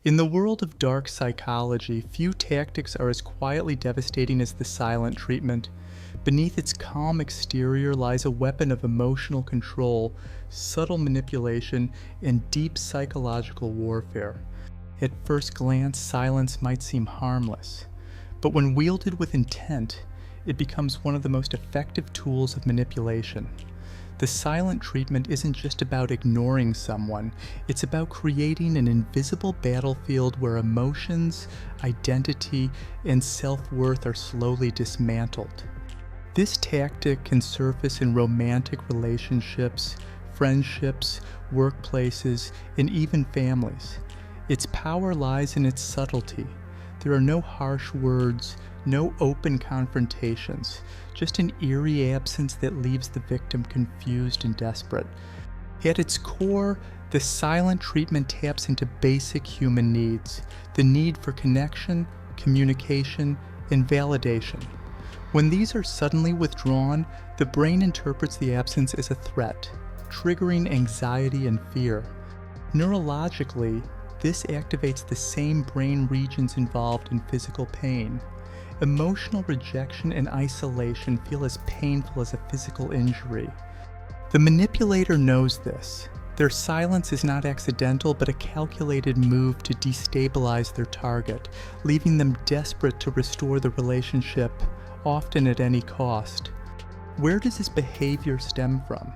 In the world of dark psychology, few tactics are as quietly devastating as the silent treatment. Beneath its calm exterior lies a weapon of emotional control, subtle manipulation, and deep psychological warfare. At first glance, silence might seem harmless, but when wielded with intent, it becomes one of the most effective tools of manipulation. The silent treatment isn't just about ignoring someone, it's about creating an invisible battlefield where emotions, identity, and self-worth are slowly dismantled. This tactic can surface in romantic relationships, friendships, workplaces, and even families. Its power lies in its subtlety. There are no harsh words, no open confrontations, just an eerie absence that leaves the victim confused and desperate. At its core, the silent treatment taps into basic human needs, the need for connection, communication, and validation. When these are suddenly withdrawn, the brain interprets the absence as a threat, triggering anxiety and fear. Neurologically, this activates the same brain regions involved in physical pain. Emotional rejection and isolation feel as painful as a physical injury. The manipulator knows this. Their silence is not accidental, but a calculated move to destabilize their target, leaving them desperate to restore the relationship, often at any cost. Where does this behavior stem from?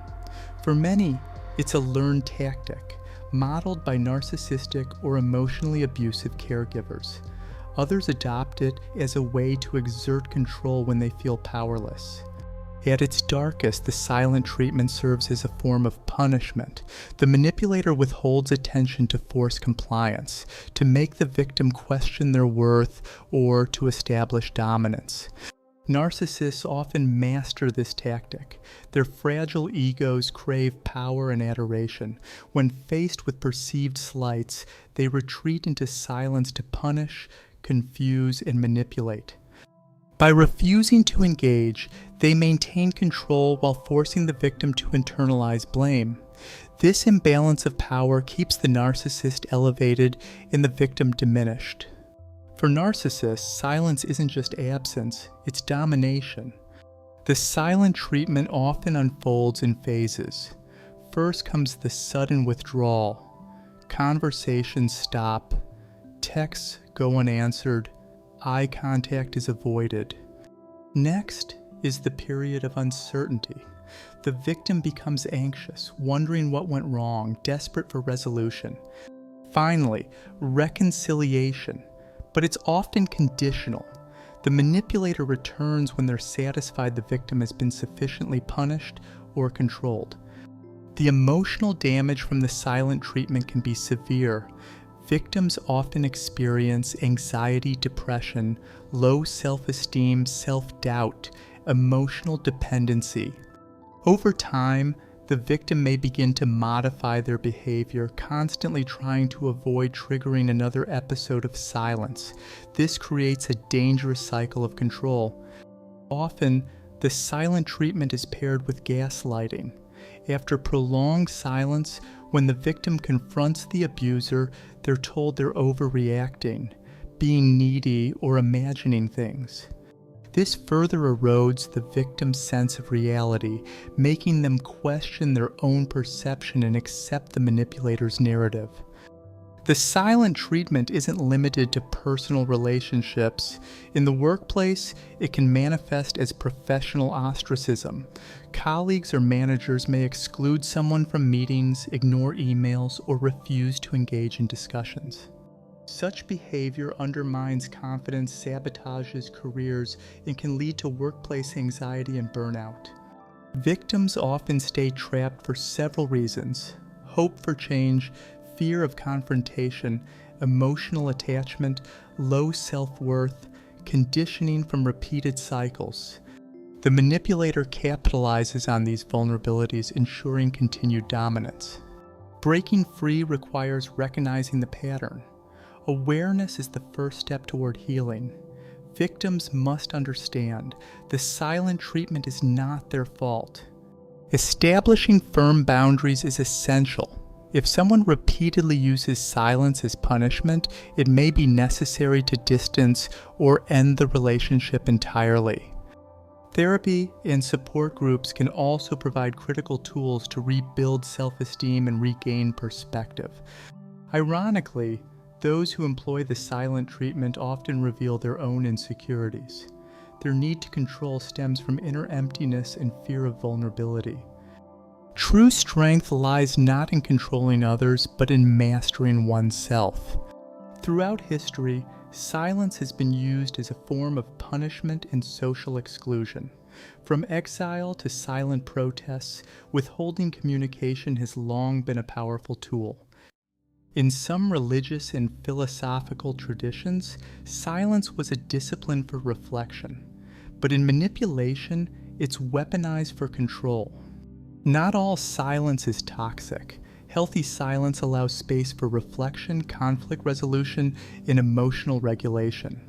For many, it's a learned tactic, modeled by narcissistic or emotionally abusive caregivers. Others adopt it as a way to exert control when they feel powerless. At its darkest, the silent treatment serves as a form of punishment. The manipulator withholds attention to force compliance, to make the victim question their worth, or to establish dominance. Narcissists often master this tactic. Their fragile egos crave power and adoration. When faced with perceived slights, they retreat into silence to punish, confuse, and manipulate. By refusing to engage, they maintain control while forcing the victim to internalize blame. This imbalance of power keeps the narcissist elevated and the victim diminished. For narcissists, silence isn't just absence, it's domination. The silent treatment often unfolds in phases. First comes the sudden withdrawal. Conversations stop, texts go unanswered, eye contact is avoided. Next is the period of uncertainty. The victim becomes anxious, wondering what went wrong, desperate for resolution. Finally, reconciliation. But it's often conditional. The manipulator returns when they're satisfied the victim has been sufficiently punished or controlled. The emotional damage from the silent treatment can be severe. Victims often experience anxiety, depression, low self-esteem, self-doubt, emotional dependency. Over time, the victim may begin to modify their behavior, constantly trying to avoid triggering another episode of silence. This creates a dangerous cycle of control. Often, the silent treatment is paired with gaslighting. After prolonged silence, when the victim confronts the abuser, they're told they're overreacting, being needy, or imagining things. This further erodes the victim's sense of reality, making them question their own perception and accept the manipulator's narrative. The silent treatment isn't limited to personal relationships. In the workplace, it can manifest as professional ostracism. Colleagues or managers may exclude someone from meetings, ignore emails, or refuse to engage in discussions. Such behavior undermines confidence, sabotages careers, and can lead to workplace anxiety and burnout. Victims often stay trapped for several reasons: hope for change, fear of confrontation, emotional attachment, low self-worth, conditioning from repeated cycles. The manipulator capitalizes on these vulnerabilities, ensuring continued dominance. Breaking free requires recognizing the pattern. Awareness is the first step toward healing. Victims must understand the silent treatment is not their fault. Establishing firm boundaries is essential. If someone repeatedly uses silence as punishment, it may be necessary to distance or end the relationship entirely. Therapy and support groups can also provide critical tools to rebuild self-esteem and regain perspective. Ironically, those who employ the silent treatment often reveal their own insecurities. Their need to control stems from inner emptiness and fear of vulnerability. True strength lies not in controlling others, but in mastering oneself. Throughout history, silence has been used as a form of punishment and social exclusion. From exile to silent protests, withholding communication has long been a powerful tool. In some religious and philosophical traditions, silence was a discipline for reflection. But in manipulation, it's weaponized for control. Not all silence is toxic. Healthy silence allows space for reflection, conflict resolution, and emotional regulation.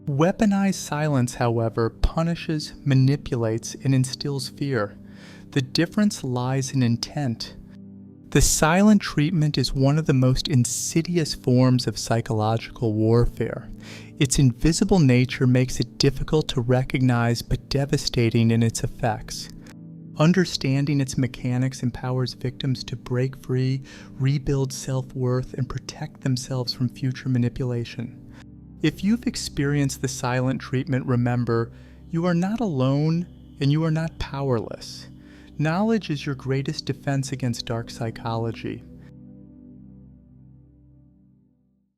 Weaponized silence, however, punishes, manipulates, and instills fear. The difference lies in intent. The silent treatment is one of the most insidious forms of psychological warfare. Its invisible nature makes it difficult to recognize but devastating in its effects. Understanding its mechanics empowers victims to break free, rebuild self-worth, and protect themselves from future manipulation. If you've experienced the silent treatment, remember, you are not alone and you are not powerless. Knowledge is your greatest defense against dark psychology.